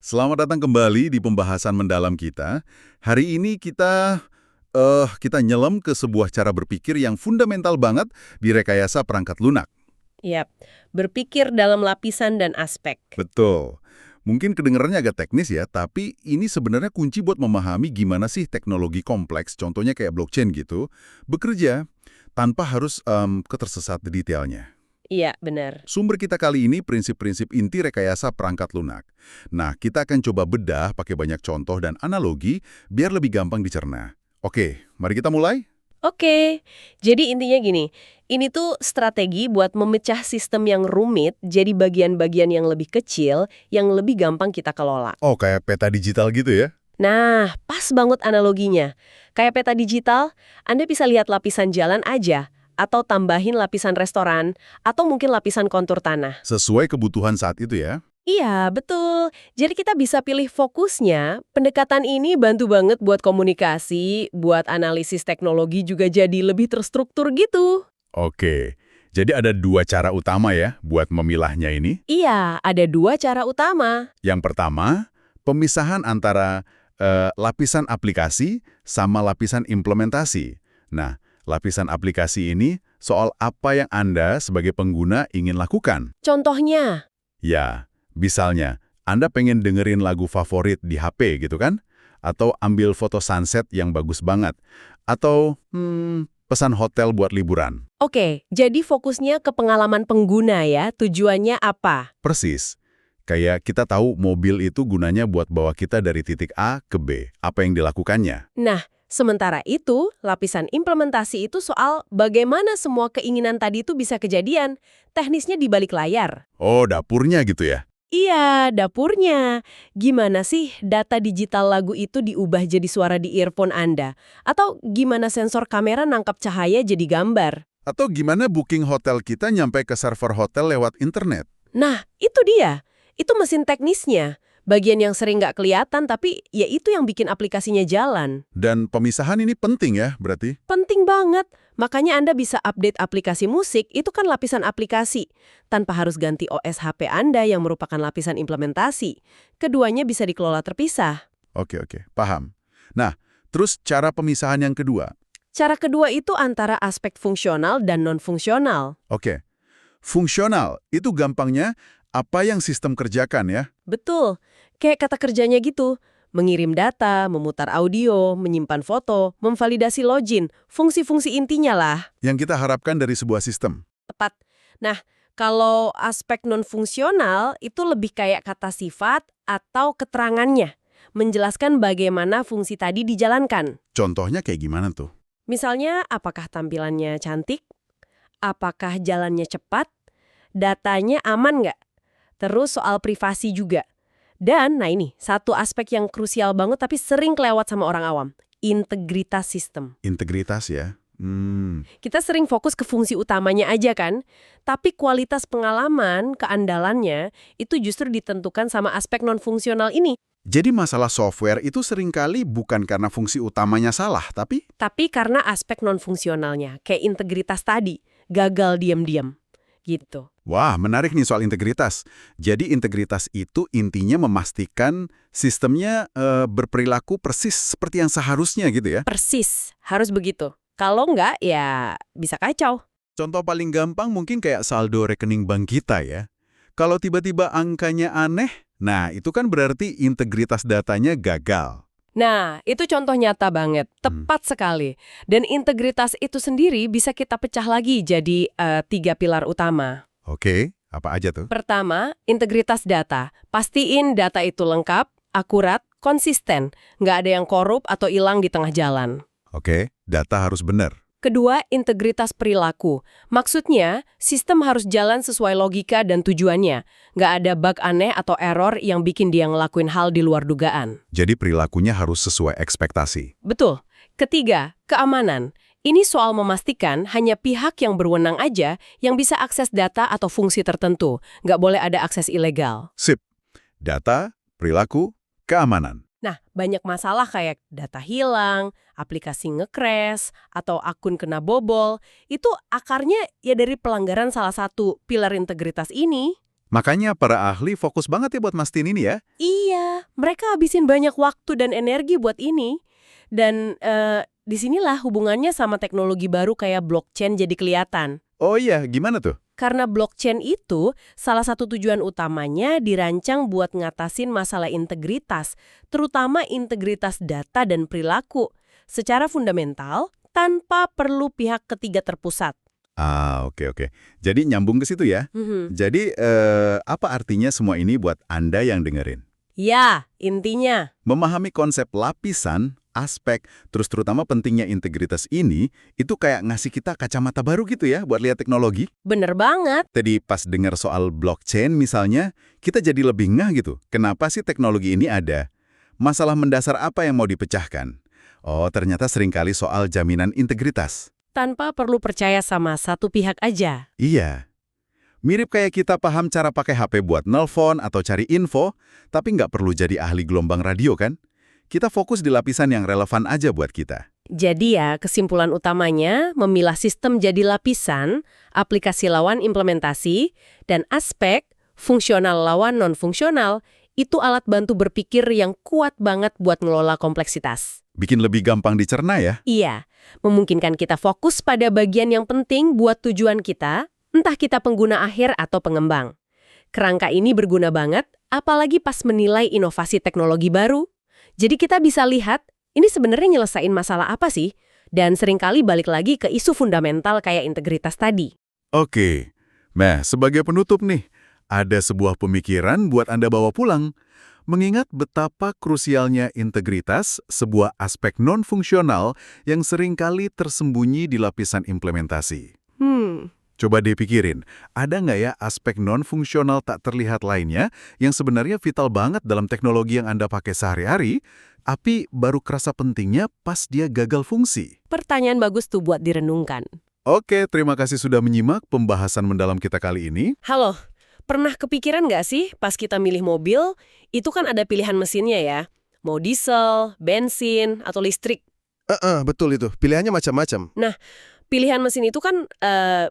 Selamat datang kembali di pembahasan mendalam kita. Hari ini kita nyelam ke sebuah cara berpikir yang fundamental banget di rekayasa perangkat lunak. Yap, berpikir dalam lapisan dan aspek. Betul. Mungkin kedengarannya agak teknis ya, tapi ini sebenarnya kunci buat memahami gimana sih teknologi kompleks, contohnya kayak blockchain gitu, bekerja tanpa harus ketersesat di detailnya. Iya, benar. Sumber kita kali ini prinsip-prinsip inti rekayasa perangkat lunak. Nah, kita akan coba bedah pakai banyak contoh dan analogi biar lebih gampang dicerna. Oke, mari kita mulai. Oke, jadi intinya gini, ini tuh strategi buat memecah sistem yang rumit jadi bagian-bagian yang lebih kecil, yang lebih gampang kita kelola. Oh, kayak peta digital gitu ya? Nah, pas banget analoginya. Kayak peta digital, Anda bisa lihat lapisan jalan aja, atau tambahin lapisan restoran, atau mungkin lapisan kontur tanah. Sesuai kebutuhan saat itu ya. Iya, betul. Jadi kita bisa pilih fokusnya. Pendekatan ini bantu banget buat komunikasi, buat analisis teknologi juga jadi lebih terstruktur gitu. Oke, jadi ada dua cara utama ya buat memilahnya ini. Iya, ada dua cara utama. Yang pertama, pemisahan antara lapisan aplikasi sama lapisan implementasi. Nah, lapisan aplikasi ini soal apa yang Anda sebagai pengguna ingin lakukan. Contohnya, Ya, misalnya Anda pengen dengerin lagu favorit di HP gitu kan? Atau ambil foto sunset yang bagus banget. Atau pesan hotel buat liburan. oke, jadi fokusnya ke pengalaman pengguna ya, tujuannya apa? Persis. Kayak kita tahu mobil itu gunanya buat bawa kita dari titik A ke B. Apa yang dilakukannya? Nah, sementara itu, lapisan implementasi itu soal bagaimana semua keinginan tadi itu bisa kejadian, teknisnya di balik layar. Oh, dapurnya gitu ya? Iya, dapurnya. Gimana sih data digital lagu itu diubah jadi suara di earphone Anda? Atau gimana sensor kamera nangkap cahaya jadi gambar? Atau gimana booking hotel kita nyampe ke server hotel lewat internet? Nah, itu dia. Itu mesin teknisnya. Bagian yang sering nggak kelihatan, tapi ya itu yang bikin aplikasinya jalan. Dan pemisahan ini penting ya, berarti? Penting banget. Makanya Anda bisa update aplikasi musik, itu kan lapisan aplikasi. Tanpa harus ganti OS HP Anda yang merupakan lapisan implementasi. Keduanya bisa dikelola terpisah. Oke, paham. Nah, terus cara pemisahan yang kedua. Cara kedua itu antara aspek fungsional dan non-fungsional. Oke, fungsional itu gampangnya apa yang sistem kerjakan ya. Betul, kayak kata kerjanya gitu. Mengirim data, memutar audio, menyimpan foto, memvalidasi login, fungsi-fungsi intinya lah. Yang kita harapkan dari sebuah sistem. Tepat. Nah, kalau aspek non-fungsional itu lebih kayak kata sifat atau keterangannya. Menjelaskan bagaimana fungsi tadi dijalankan. Contohnya kayak gimana tuh? Misalnya, apakah tampilannya cantik? Apakah jalannya cepat? Datanya aman nggak? Terus soal privasi juga. Dan, nah ini, satu aspek yang krusial banget tapi sering kelewat sama orang awam. Integritas sistem. Integritas ya. Kita sering fokus ke fungsi utamanya aja kan? Tapi kualitas pengalaman, keandalannya, itu justru ditentukan sama aspek non-fungsional ini. Jadi masalah software itu seringkali bukan karena fungsi utamanya salah, tapi Tapi karena aspek non-fungsionalnya, kayak integritas tadi, gagal diam-diam. Gitu. wah, menarik nih soal integritas. Jadi integritas itu intinya memastikan sistemnya berperilaku persis seperti yang seharusnya gitu ya. Persis, harus begitu. Kalau nggak, ya bisa kacau. Contoh paling gampang mungkin kayak saldo rekening bank kita ya. Kalau tiba-tiba angkanya aneh, nah itu kan berarti integritas datanya gagal. Nah, itu contoh nyata banget. Tepat sekali. Dan integritas itu sendiri bisa kita pecah lagi jadi 3 pilar utama. Oke, apa aja tuh? Pertama, integritas data. Pastiin data itu lengkap, akurat, konsisten. Nggak ada yang korup atau hilang di tengah jalan. Oke, data harus benar. Kedua, integritas perilaku. Maksudnya, sistem harus jalan sesuai logika dan tujuannya. Nggak ada bug aneh atau error yang bikin dia ngelakuin hal di luar dugaan. Jadi perilakunya harus sesuai ekspektasi. Betul. Ketiga, keamanan. Ini soal memastikan hanya pihak yang berwenang aja yang bisa akses data atau fungsi tertentu. Nggak boleh ada akses ilegal. Sip. Data, perilaku, keamanan. Nah, banyak masalah kayak data hilang, aplikasi nge-crash, atau akun kena bobol. Itu akarnya ya dari pelanggaran salah satu pilar integritas ini. Makanya para ahli fokus banget ya buat mastiin ini ya. Iya, mereka habisin banyak waktu dan energi buat ini. Dan disinilah hubungannya sama teknologi baru kayak blockchain jadi kelihatan. Oh iya, gimana tuh? Karena blockchain itu, salah satu tujuan utamanya dirancang buat ngatasin masalah integritas, terutama integritas data dan perilaku, secara fundamental tanpa perlu pihak ketiga terpusat. Oke. Jadi nyambung ke situ ya. Jadi apa artinya semua ini buat Anda yang dengerin? Ya, intinya. Memahami konsep lapisan, aspek, terus terutama pentingnya integritas ini, itu kayak ngasih kita kacamata baru gitu ya buat lihat teknologi. Bener banget. Tadi pas dengar soal blockchain misalnya, kita jadi lebih ngeh gitu. Kenapa sih teknologi ini ada? Masalah mendasar apa yang mau dipecahkan? Oh, ternyata seringkali soal jaminan integritas. Tanpa perlu percaya sama satu pihak aja. Iya. Mirip kayak kita paham cara pakai HP buat nelpon atau cari info, tapi nggak perlu jadi ahli gelombang radio kan? Kita fokus di lapisan yang relevan aja buat kita. Jadi ya, kesimpulan utamanya memilah sistem jadi lapisan, aplikasi lawan implementasi, dan aspek fungsional lawan non-fungsional, itu alat bantu berpikir yang kuat banget buat ngelola kompleksitas. Bikin lebih gampang dicerna ya? Iya, memungkinkan kita fokus pada bagian yang penting buat tujuan kita, entah kita pengguna akhir atau pengembang. Kerangka ini berguna banget, apalagi pas menilai inovasi teknologi baru. Jadi kita bisa lihat, ini sebenarnya nyelesain masalah apa sih? Dan seringkali balik lagi ke isu fundamental kayak integritas tadi. Oke. Nah, sebagai penutup nih, ada sebuah pemikiran buat Anda bawa pulang. Mengingat betapa krusialnya integritas, sebuah aspek non-fungsional yang seringkali tersembunyi di lapisan implementasi. Coba dipikirin, ada nggak ya aspek non-fungsional tak terlihat lainnya yang sebenarnya vital banget dalam teknologi yang Anda pakai sehari-hari, tapi baru kerasa pentingnya pas dia gagal fungsi? Pertanyaan bagus tuh buat direnungkan. Oke, terima kasih sudah menyimak pembahasan mendalam kita kali ini. Halo, pernah kepikiran nggak sih pas kita milih mobil, itu kan ada pilihan mesinnya ya? Mau diesel, bensin, atau listrik? Betul itu. Pilihannya macam-macam. Nah, pilihan mesin itu kan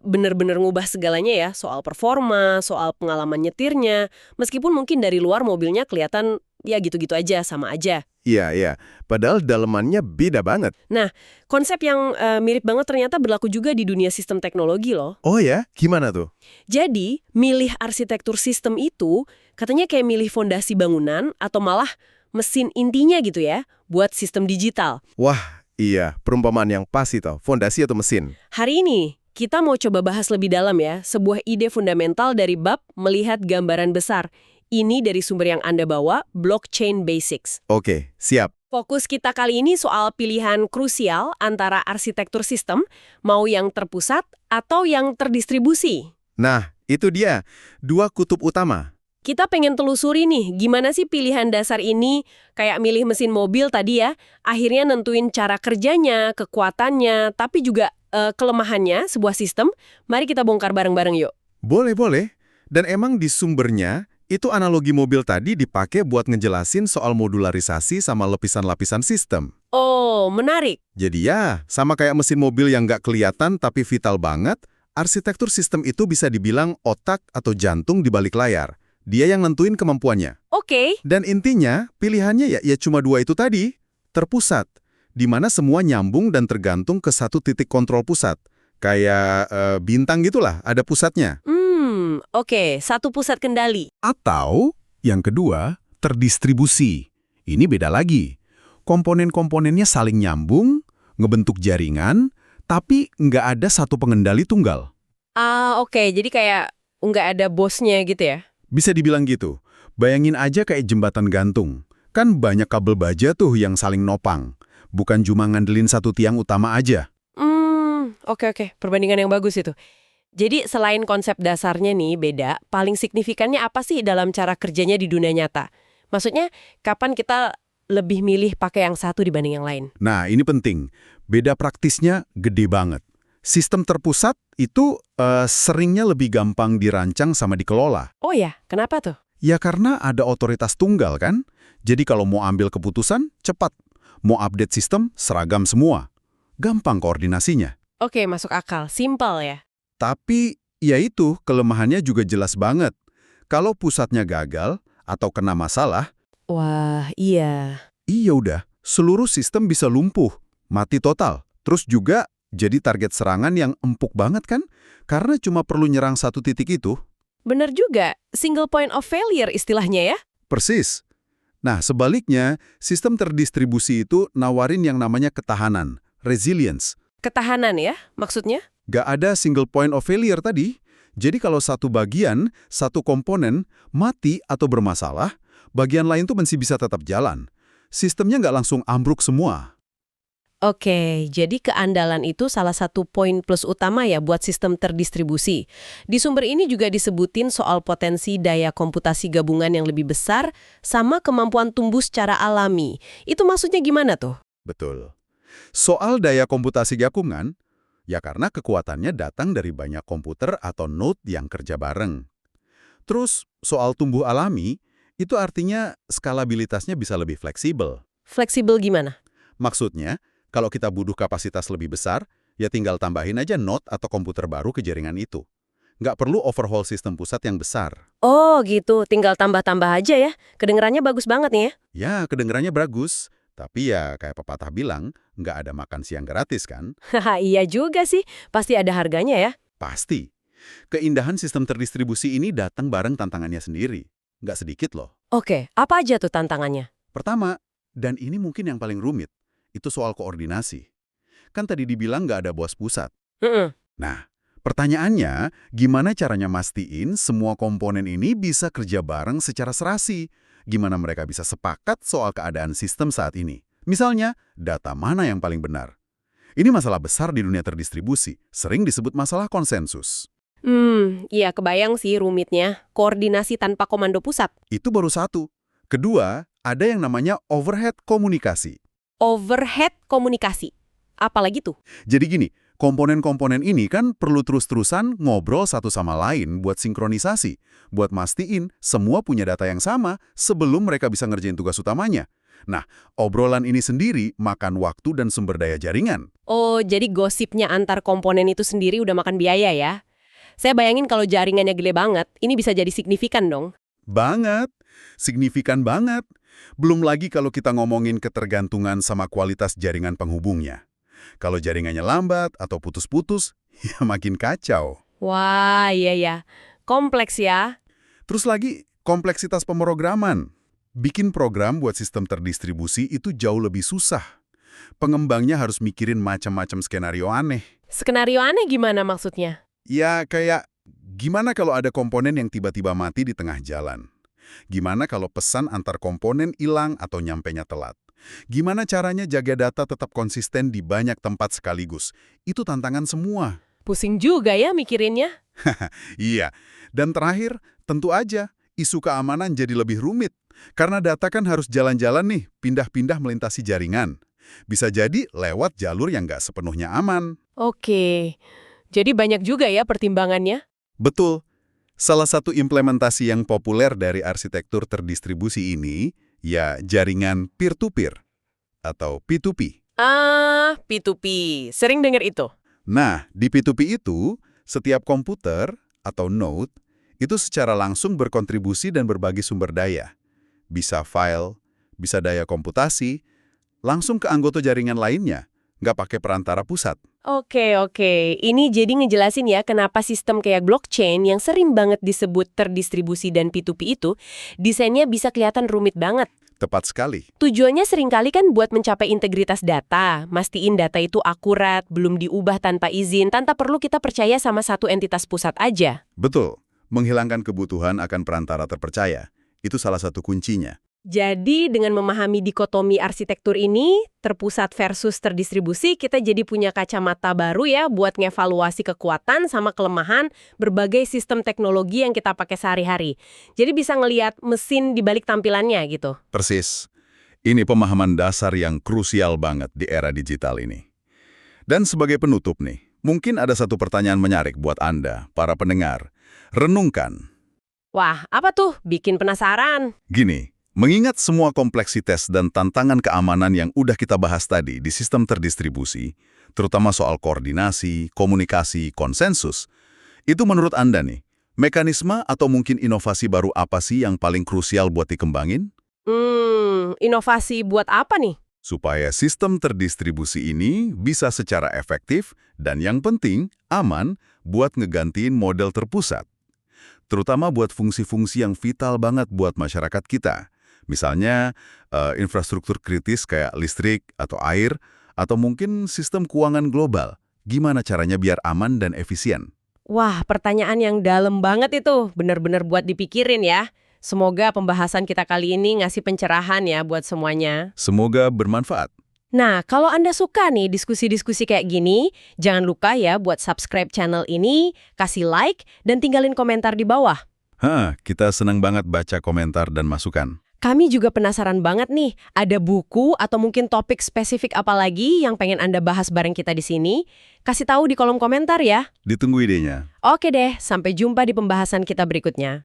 bener-bener ngubah segalanya ya, soal performa, soal pengalaman nyetirnya, meskipun mungkin dari luar mobilnya kelihatan ya gitu-gitu aja, sama aja. Iya. Padahal dalemannya beda banget. Nah, konsep yang mirip banget ternyata berlaku juga di dunia sistem teknologi loh. Oh ya? Gimana tuh? Jadi, milih arsitektur sistem itu katanya kayak milih fondasi bangunan atau malah mesin intinya gitu ya, buat sistem digital. Wah, iya. Perumpamaan yang pas itu. Fondasi atau mesin. Hari ini, kita mau coba bahas lebih dalam ya, sebuah ide fundamental dari bab melihat gambaran besar. Ini dari sumber yang Anda bawa, Blockchain Basics. Oke, siap. Fokus kita kali ini soal pilihan krusial antara arsitektur sistem, mau yang terpusat atau yang terdistribusi. Nah, itu dia. Dua kutub utama. Kita pengen telusuri nih, gimana sih pilihan dasar ini, kayak milih mesin mobil tadi ya, akhirnya nentuin cara kerjanya, kekuatannya, tapi juga kelemahannya sebuah sistem. Mari kita bongkar bareng-bareng yuk. Boleh. Dan emang di sumbernya, itu analogi mobil tadi dipakai buat ngejelasin soal modularisasi sama lapisan-lapisan sistem. Oh, menarik. Jadi ya, sama kayak mesin mobil yang nggak kelihatan tapi vital banget, arsitektur sistem itu bisa dibilang otak atau jantung di balik layar. Dia yang nentuin kemampuannya. Oke. Dan intinya, pilihannya ya cuma dua itu tadi. Terpusat, di mana semua nyambung dan tergantung ke satu titik kontrol pusat. Kayak bintang gitulah, ada pusatnya. Oke, satu pusat kendali. Atau, yang kedua, terdistribusi. Ini beda lagi. Komponen-komponennya saling nyambung, ngebentuk jaringan, tapi nggak ada satu pengendali tunggal. Oke, jadi kayak nggak ada bosnya gitu ya? Bisa dibilang gitu. Bayangin aja kayak jembatan gantung. Kan banyak kabel baja tuh yang saling nopang. Bukan cuma ngandelin satu tiang utama aja. Oke. Perbandingan yang bagus itu. Jadi selain konsep dasarnya nih beda, paling signifikannya apa sih dalam cara kerjanya di dunia nyata? Maksudnya, kapan kita lebih milih pakai yang satu dibanding yang lain? Nah, ini penting. Beda praktisnya gede banget. Sistem terpusat itu seringnya lebih gampang dirancang sama dikelola. Oh ya, kenapa tuh? Ya karena ada otoritas tunggal kan? Jadi kalau mau ambil keputusan, cepat. Mau update sistem, seragam semua. Gampang koordinasinya. Oke, masuk akal. Simpel ya. Tapi, ya itu, kelemahannya juga jelas banget. Kalau pusatnya gagal atau kena masalah, Wah, iya. iya udah, seluruh sistem bisa lumpuh, mati total. Terus juga jadi target serangan yang empuk banget kan? Karena cuma perlu nyerang satu titik itu. Bener juga, single point of failure istilahnya ya. Persis. Nah, sebaliknya, sistem terdistribusi itu nawarin yang namanya ketahanan, resilience. Ketahanan ya, maksudnya? Gak ada single point of failure tadi. Jadi kalau satu bagian, satu komponen, mati atau bermasalah, bagian lain tuh masih bisa tetap jalan. Sistemnya nggak langsung ambruk semua. Oke, jadi keandalan itu salah satu poin plus utama ya buat sistem terdistribusi. Di sumber ini juga disebutin soal potensi daya komputasi gabungan yang lebih besar sama kemampuan tumbuh secara alami. Itu maksudnya gimana tuh? Betul. Soal daya komputasi gabungan, ya karena kekuatannya datang dari banyak komputer atau node yang kerja bareng. Terus, soal tumbuh alami, itu artinya skalabilitasnya bisa lebih fleksibel. Fleksibel gimana? Maksudnya, kalau kita butuh kapasitas lebih besar, ya tinggal tambahin aja node atau komputer baru ke jaringan itu. Nggak perlu overhaul sistem pusat yang besar. Oh gitu, tinggal tambah-tambah aja ya. Kedengerannya bagus banget nih ya. Ya, kedengarannya bagus. Tapi ya kayak pepatah bilang, nggak ada makan siang gratis kan? Haha, iya juga sih. Pasti ada harganya ya. Pasti. Keindahan sistem terdistribusi ini datang bareng tantangannya sendiri. Nggak sedikit loh. Oke, apa aja tuh tantangannya? Pertama, dan ini mungkin yang paling rumit, itu soal koordinasi. Kan tadi dibilang nggak ada bos pusat. Mm-mm. Nah, pertanyaannya, gimana caranya mastiin semua komponen ini bisa kerja bareng secara serasi? Gimana mereka bisa sepakat soal keadaan sistem saat ini? Misalnya, data mana yang paling benar? Ini masalah besar di dunia terdistribusi, sering disebut masalah konsensus. Iya kebayang sih rumitnya. Koordinasi tanpa komando pusat. Itu baru satu. Kedua, ada yang namanya overhead komunikasi. Overhead komunikasi. Apalagi tuh? Jadi gini, komponen-komponen ini kan perlu terus-terusan ngobrol satu sama lain buat sinkronisasi, buat mastiin semua punya data yang sama sebelum mereka bisa ngerjain tugas utamanya. Nah, obrolan ini sendiri makan waktu dan sumber daya jaringan. Oh, jadi gosipnya antar komponen itu sendiri udah makan biaya ya? Saya bayangin kalau jaringannya gede banget, ini bisa jadi signifikan dong. Banget, signifikan banget. Belum lagi kalau kita ngomongin ketergantungan sama kualitas jaringan penghubungnya. Kalau jaringannya lambat atau putus-putus, ya makin kacau. Wah, iya ya. Kompleks ya. Terus lagi, kompleksitas pemrograman. Bikin program buat sistem terdistribusi itu jauh lebih susah. Pengembangnya harus mikirin macam-macam skenario aneh. Skenario aneh gimana maksudnya? Ya, kayak gimana kalau ada komponen yang tiba-tiba mati di tengah jalan? Gimana kalau pesan antar komponen hilang atau nyampenya telat? Gimana caranya jaga data tetap konsisten di banyak tempat sekaligus? Itu tantangan semua. Pusing juga ya mikirinnya. Iya. Dan terakhir, tentu aja, isu keamanan jadi lebih rumit. Karena data kan harus jalan-jalan nih, pindah-pindah melintasi jaringan. Bisa jadi lewat jalur yang nggak sepenuhnya aman. Oke. Jadi banyak juga ya pertimbangannya. Betul. Salah satu implementasi yang populer dari arsitektur terdistribusi ini, ya jaringan peer-to-peer atau P2P. Ah, P2P. Sering dengar itu. Nah, di P2P itu, setiap komputer atau node itu secara langsung berkontribusi dan berbagi sumber daya. Bisa file, bisa daya komputasi, langsung ke anggota jaringan lainnya, nggak pakai perantara pusat. Oke. Ini jadi ngejelasin ya kenapa sistem kayak blockchain yang sering banget disebut terdistribusi dan P2P itu, desainnya bisa kelihatan rumit banget. Tepat sekali. Tujuannya seringkali kan buat mencapai integritas data, mastiin data itu akurat, belum diubah tanpa izin, tanpa perlu kita percaya sama satu entitas pusat aja. Betul. Menghilangkan kebutuhan akan perantara terpercaya. Itu salah satu kuncinya. Jadi dengan memahami dikotomi arsitektur ini, terpusat versus terdistribusi, kita jadi punya kacamata baru ya buat ngevaluasi kekuatan sama kelemahan berbagai sistem teknologi yang kita pakai sehari-hari. Jadi bisa ngelihat mesin di balik tampilannya gitu. Persis. Ini pemahaman dasar yang krusial banget di era digital ini. Dan sebagai penutup nih, mungkin ada satu pertanyaan menarik buat Anda, para pendengar. Renungkan. Wah, apa tuh? Bikin penasaran. Gini, mengingat semua kompleksitas dan tantangan keamanan yang udah kita bahas tadi di sistem terdistribusi, terutama soal koordinasi, komunikasi, konsensus, itu menurut Anda nih, Mekanisme atau mungkin inovasi baru apa sih yang paling krusial buat dikembangin? Inovasi buat apa nih? Supaya sistem terdistribusi ini bisa secara efektif dan yang penting, aman buat ngegantiin model terpusat. Terutama buat fungsi-fungsi yang vital banget buat masyarakat kita. Misalnya, infrastruktur kritis kayak listrik atau air, atau mungkin sistem keuangan global. Gimana caranya biar aman dan efisien? Wah, pertanyaan yang dalam banget itu. Bener-bener buat dipikirin ya. Semoga pembahasan kita kali ini ngasih pencerahan ya buat semuanya. Semoga bermanfaat. Nah, kalau Anda suka nih diskusi-diskusi kayak gini, jangan lupa ya buat subscribe channel ini, kasih like, dan tinggalin komentar di bawah. Kita senang banget baca komentar dan masukan. Kami juga penasaran banget nih, ada buku atau mungkin topik spesifik apa lagi yang pengen Anda bahas bareng kita di sini? Kasih tahu di kolom komentar ya. Ditunggu idenya. Oke deh, sampai jumpa di pembahasan kita berikutnya.